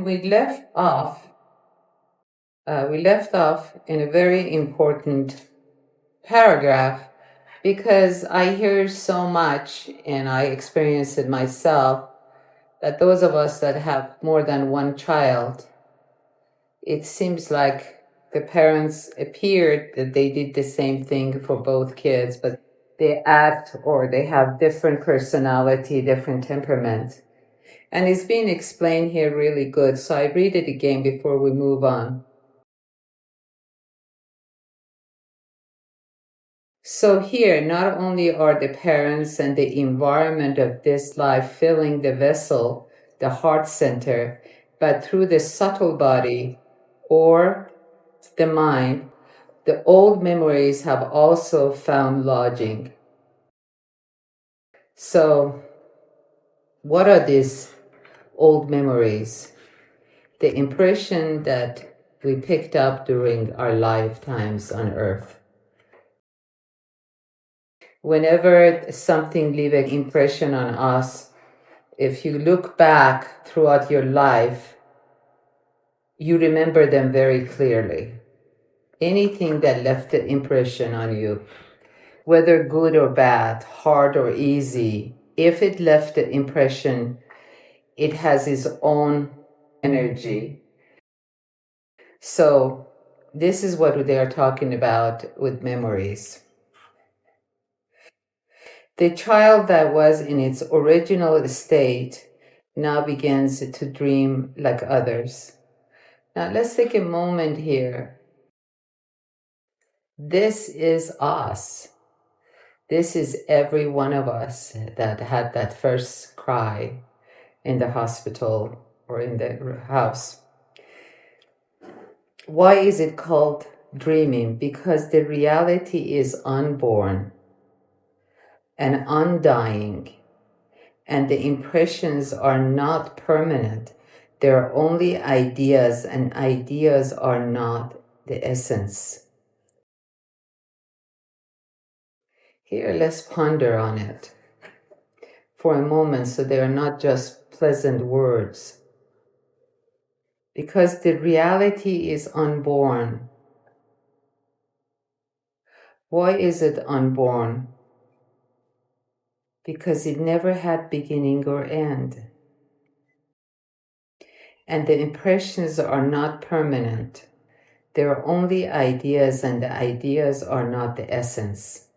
we left off in a very important paragraph because I hear so much and I experience it myself that those of us that have more than one child, it seems like the parents appeared that they did the same thing for both kids, but they act or they have different personality, different temperament. And it's being explained here really good. So I read it again before we move on. So here, not only are the parents and the environment of this life filling the vessel, the heart center, but through the subtle body or the mind, the old memories have also found lodging. So what are these old memories? The impression that we picked up during our lifetimes on earth. Whenever something leaves an impression on us, if you look back throughout your life, you remember them very clearly. Anything that left an impression on you, whether good or bad, hard or easy, if it left an impression, it has its own energy. So this is what they are talking about with memories. The child that was in its original state now begins to dream like others. Now let's take a moment here. This is us. This is every one of us that had that first cry in the hospital or in the house. Why is it called dreaming? Because the reality is unborn and undying, and the impressions are not permanent. They're only ideas, and ideas are not the essence. Here, let's ponder on it for a moment so they are not just pleasant words. Because the reality is unborn. Why is it unborn? Because it never had beginning or end. And the impressions are not permanent. They're only ideas, and the ideas are not the essence.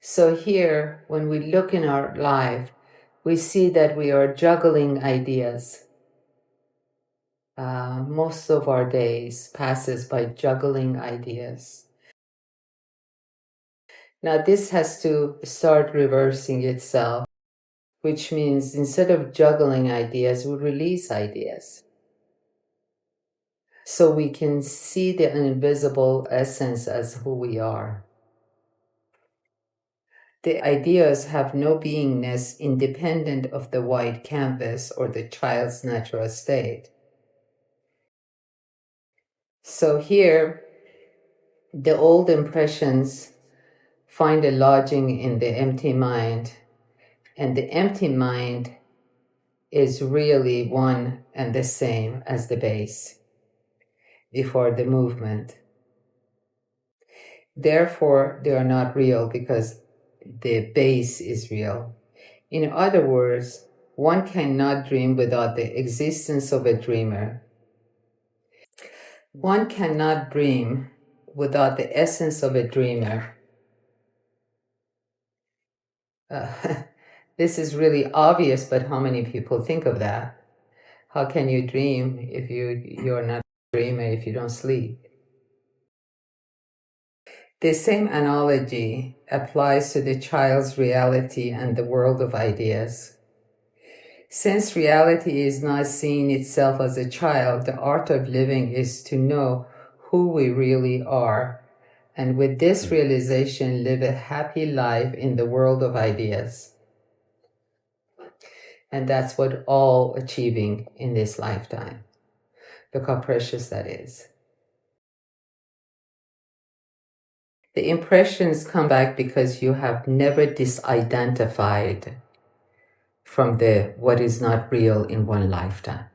So here, when we look in our life, we see that we are juggling ideas. Most of our days passes by juggling ideas. Now this has to start reversing itself, which means instead of juggling ideas, we release ideas. So we can see the invisible essence as who we are. The ideas have no beingness independent of the white canvas or the child's natural state. So here, the old impressions find a lodging in the empty mind, and the empty mind is really one and the same as the base before the movement. Therefore, they are not real because the base is real. In other words, one cannot dream without the existence of a dreamer. One cannot dream without the essence of a dreamer. This is really obvious, but how many people think of that? How can you dream if you're not a dreamer if you don't sleep? The same analogy applies to the child's reality and the world of ideas. Since reality is not seeing itself as a child, the art of living is to know who we really are, and with this realization, live a happy life in the world of ideas. And that's what all achieving in this lifetime. Look how precious that is. The impressions come back because you have never disidentified from the what is not real in one lifetime.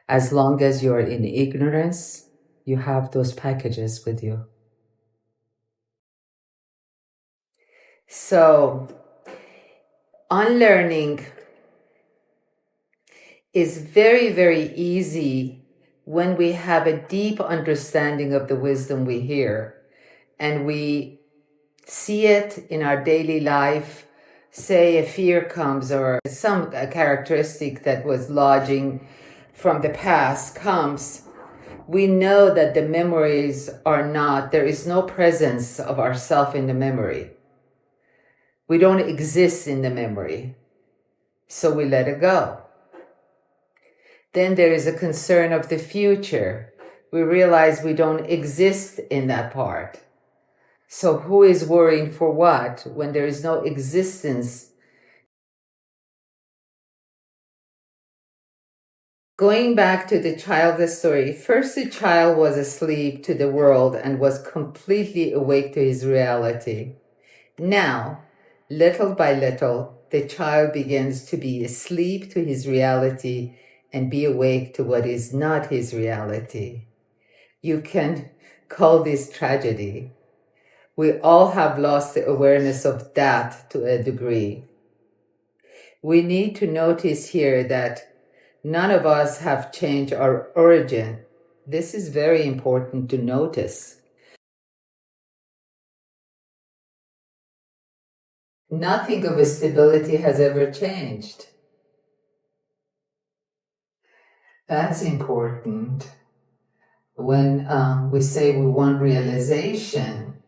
As long as you're in ignorance, you have those packages with you. So, unlearning is very, very easy when we have a deep understanding of the wisdom we hear and we see it in our daily life. Say a fear comes or some characteristic that was lodging from the past comes. We know that the memories are not, there is no presence of ourself in the memory. We don't exist in the memory. So we let it go. Then there is a concern of the future. We realize we don't exist in that part. So who is worrying for what when there is no existence? Going back to the child story, first the child was asleep to the world and was completely awake to his reality. Now, little by little, the child begins to be asleep to his reality and be awake to what is not his reality. You can call this tragedy. We all have lost the awareness of that to a degree. We need to notice here that none of us have changed our origin. This is very important to notice. Nothing of stability has ever changed. That's important. When we say we want realization,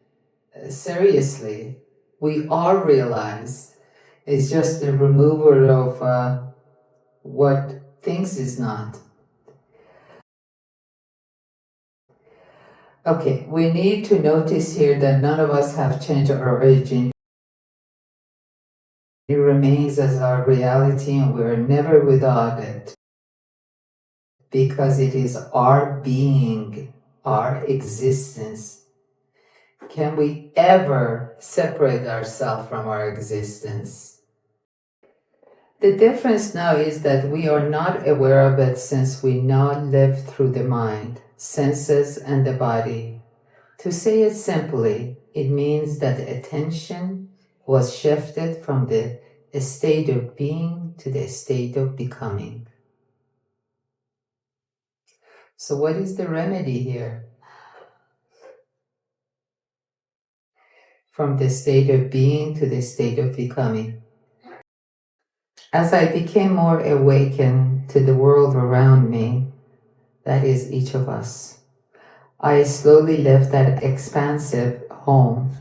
seriously, we are realized. It's just the removal of what things is not. Okay, we need to notice here that none of us have changed our origin. It remains as our reality and we're never without it because it is our being, our existence. Can we ever separate ourselves from our existence? The difference now is that we are not aware of it since we now live through the mind, senses, and the body. To say it simply, it means that attention was shifted from the state of being to the state of becoming. So what is the remedy here? From the state of being to the state of becoming. As I became more awakened to the world around me, that is each of us, I slowly left that expansive home.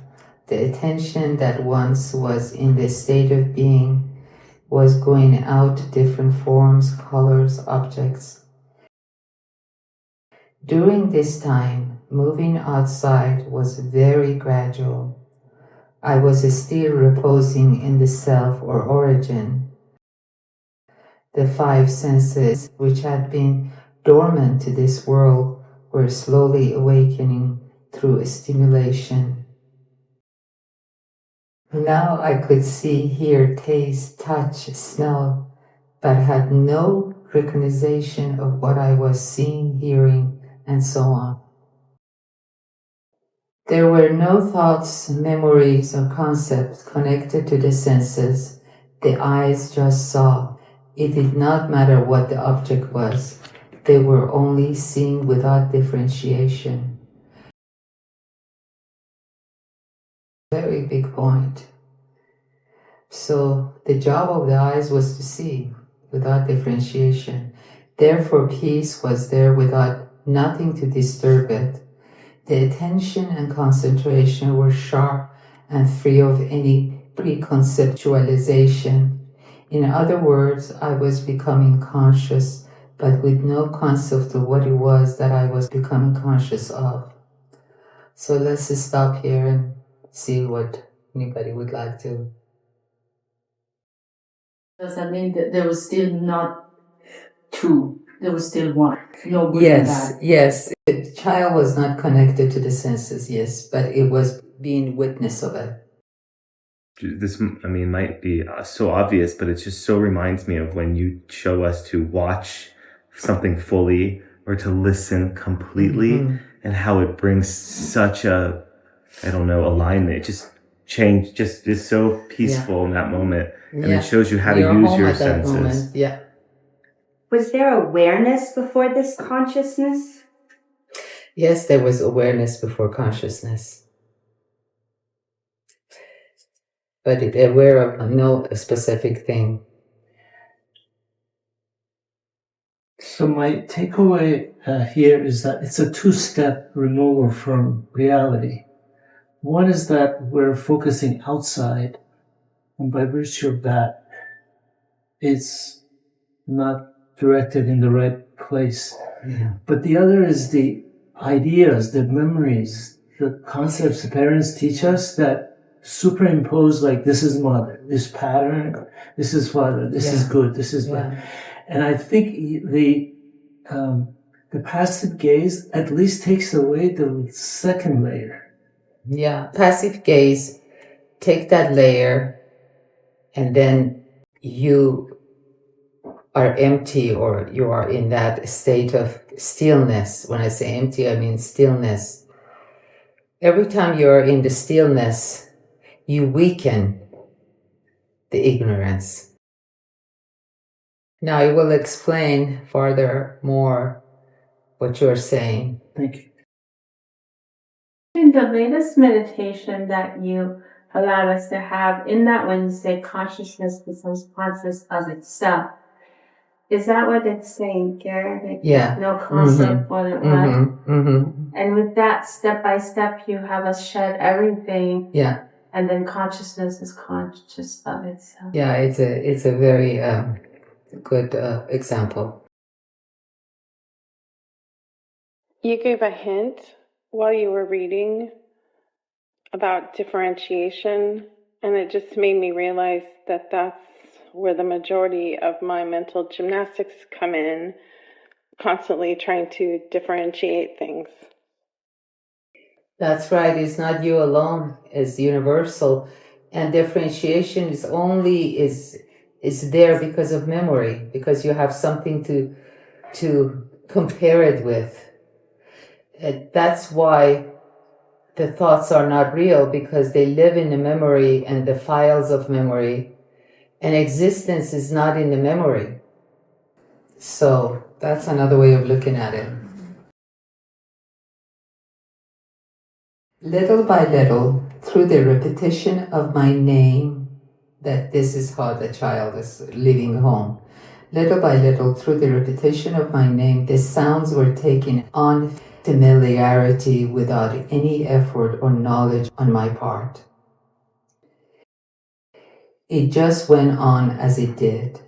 The attention that once was in the state of being was going out to different forms, colors, objects. During this time, moving outside was very gradual. I was still reposing in the self or origin. The five senses, which had been dormant to this world, were slowly awakening through stimulation. Now I could see, hear, taste, touch, smell, but had no recognition of what I was seeing, hearing, and so on. There were no thoughts, memories, or concepts connected to the senses. The eyes just saw. It did not matter what the object was. They were only seeing without differentiation. Very big point. So the job of the eyes was to see without differentiation. Therefore, peace was there without nothing to disturb it. The attention and concentration were sharp and free of any preconceptualization. In other words, I was becoming conscious, but with no concept of what it was that I was becoming conscious of. So let's just stop here and see what anybody would like to. Does that mean that there was still not two? There was still one. No good and bad. Yes. The child was not connected to the senses, yes, but it was being witness of it. This, I mean, might be so obvious, but it just so reminds me of when you show us to watch something fully or to listen completely, and how it brings such a, I don't know, alignment. It just change, just is so peaceful in that moment. And it shows you how to use your senses. Yeah. Was there awareness before this consciousness? Yes, there was awareness before consciousness. But aware of no specific thing. So my takeaway here is that it's a two-step removal from reality. One is that we're focusing outside, and by virtue of that, it's not directed in the right place. Yeah. But the other is the ideas, the memories, the concepts the parents teach us that superimpose, like, this is mother, this pattern, this is father, this is good, this is bad. And I think the passive gaze at least takes away the second layer. Yeah, passive gaze, take that layer, and then you are empty, or you are in that state of stillness. When I say empty, I mean stillness. Every time you're in the stillness, you weaken the ignorance. Now I will explain further more what you're saying. Thank you. In the latest meditation that you allowed us to have, in that Wednesday, consciousness becomes conscious of itself. Is that what it's saying, Garrett? Yeah. No concept what it was. And with that, step by step, you have us shed everything. Yeah. And then consciousness is conscious of itself. Yeah, it's a very good example. You gave a hint while you were reading about differentiation, and it just made me realize that that's where the majority of my mental gymnastics come in, constantly trying to differentiate things. That's right. It's not you alone. It's universal. And differentiation is only is there because of memory, because you have something to compare it with. That's why the thoughts are not real, because they live in the memory and the files of memory, and existence is not in the memory. So that's another way of looking at it. Little by little, through the repetition of my name, that this is how the child is leaving home. Little by little, through the repetition of my name, the sounds were taking on familiarity without any effort or knowledge on my part. It just went on as it did.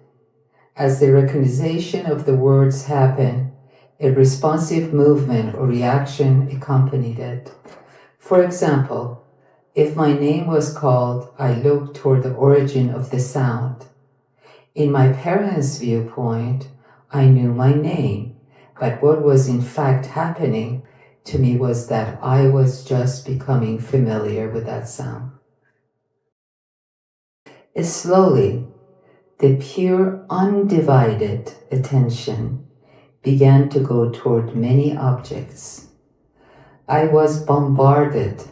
As the recognition of the words happened, a responsive movement or reaction accompanied it. For example, if my name was called, I looked toward the origin of the sound. In my parents' viewpoint, I knew my name, but what was in fact happening to me was that I was just becoming familiar with that sound. Slowly, the pure, undivided attention began to go toward many objects. I was bombarded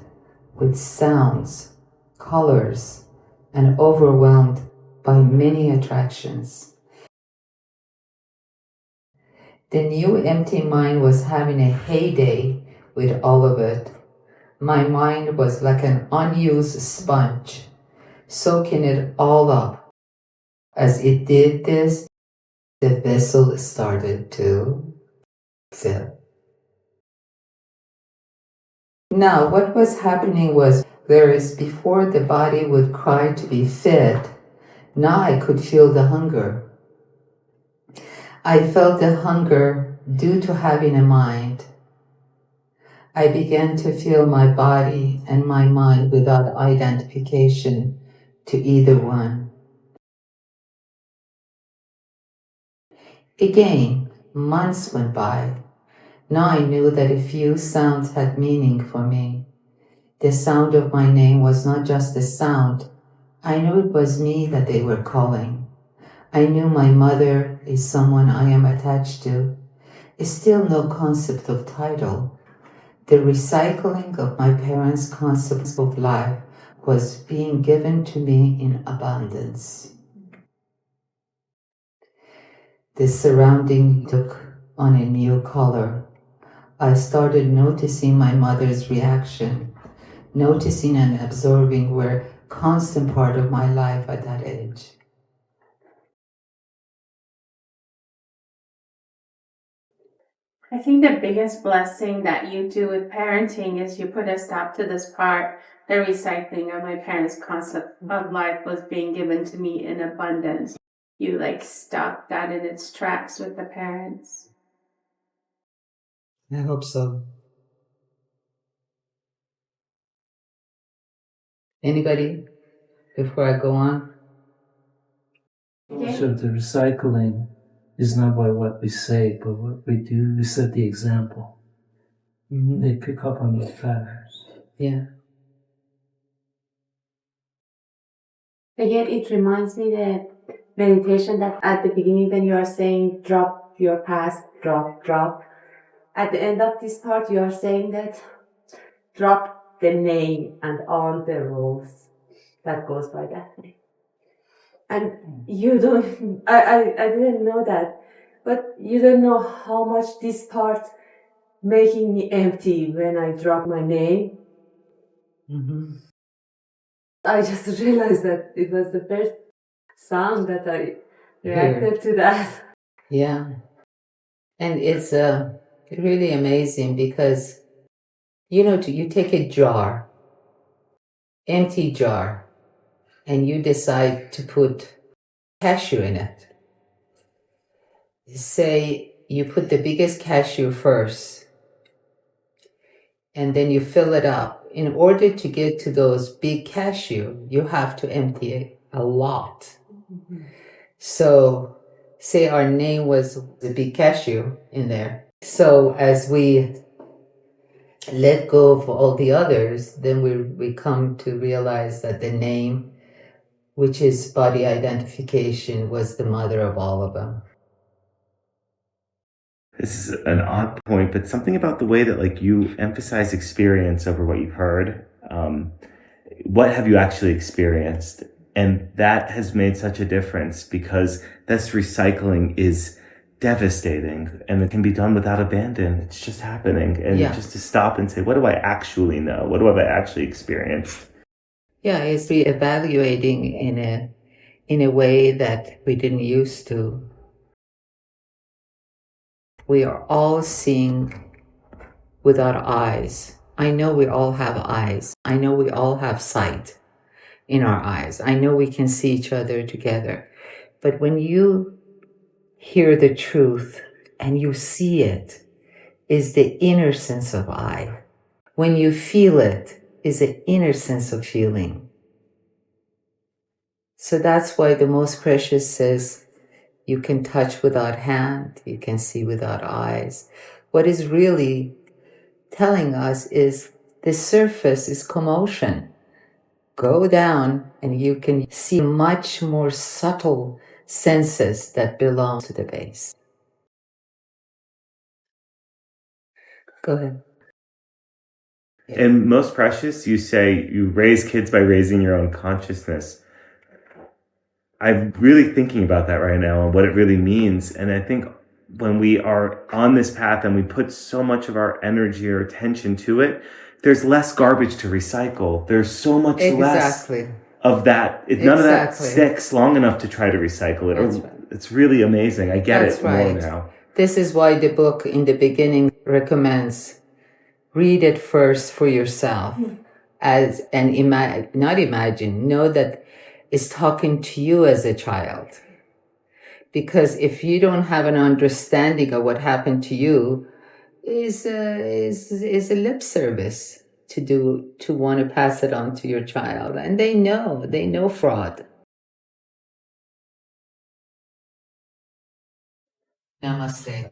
with sounds, colors, and overwhelmed by many attractions. The new empty mind was having a heyday with all of it. My mind was like an unused sponge, soaking it all up. As it did this, the vessel started to fill. Now, what was happening was, whereas before the body would cry to be fed, now I could feel the hunger. I felt the hunger due to having a mind. I began to feel my body and my mind without identification to either one. Again, months went by. Now I knew that a few sounds had meaning for me. The sound of my name was not just a sound. I knew it was me that they were calling. I knew my mother is someone I am attached to. Is still no concept of title. The recycling of my parents' concepts of life was being given to me in abundance. The surrounding took on a new color. I started noticing my mother's reaction. Noticing and absorbing were a constant part of my life at that age. I think the biggest blessing that you do with parenting is you put a stop to this part. The recycling of my parents' concept of life was being given to me in abundance. You stopped that in its tracks with the parents. I hope so. Anybody before I go on? So the recycling is not by what we say, but what we do. We set the example. Mm-hmm. They pick up on the patterns. Yeah. Again, it reminds me that meditation that at the beginning when you are saying drop your past, drop. At the end of this part, you are saying that drop the name and all the rules that goes by that name. And you don't, I didn't know that, but you don't know how much this part making me empty when I drop my name. Mm-hmm. I just realized that it was the first sound that I reacted to that. Yeah. And it's really amazing because, you take a jar, empty jar, and you decide to put cashew in it. Say you put the biggest cashew first, and then you fill it up. In order to get to those big cashew, you have to empty a lot. Mm-hmm. So, say our name was the big cashew in there. So as we let go of all the others, then we come to realize that the name, which is body identification, was the mother of all of them. This is an odd point, but something about the way that you emphasize experience over what you've heard. What have you actually experienced? And that has made such a difference because this recycling is devastating and it can be done without abandon. It's just happening. And just to stop and say, what do I actually know? What have I actually experienced? Yeah, it's reevaluating in a way that we didn't used to. We are all seeing with our eyes. I know we all have eyes. I know we all have sight in our eyes. I know we can see each other together. But when you hear the truth and you see it, is the inner sense of I. When you feel it, is the inner sense of feeling. So that's why the Most Precious says, you can touch without hand, you can see without eyes. What is really telling us is the surface is commotion. Go down and you can see much more subtle senses that belong to the base. Go ahead. In Most Precious, you say you raise kids by raising your own consciousness. I'm really thinking about that right now and what it really means. And I think when we are on this path and we put so much of our energy or attention to it, there's less garbage to recycle. There's so much less of that. None of that sticks long enough to try to recycle it. Right. It's really amazing. I get it more now. This is why the book in the beginning recommends read it first for yourself know that it's talking to you as a child. Because if you don't have an understanding of what happened to you, is a lip service to want to pass it on to your child. And they know fraud. Namaste.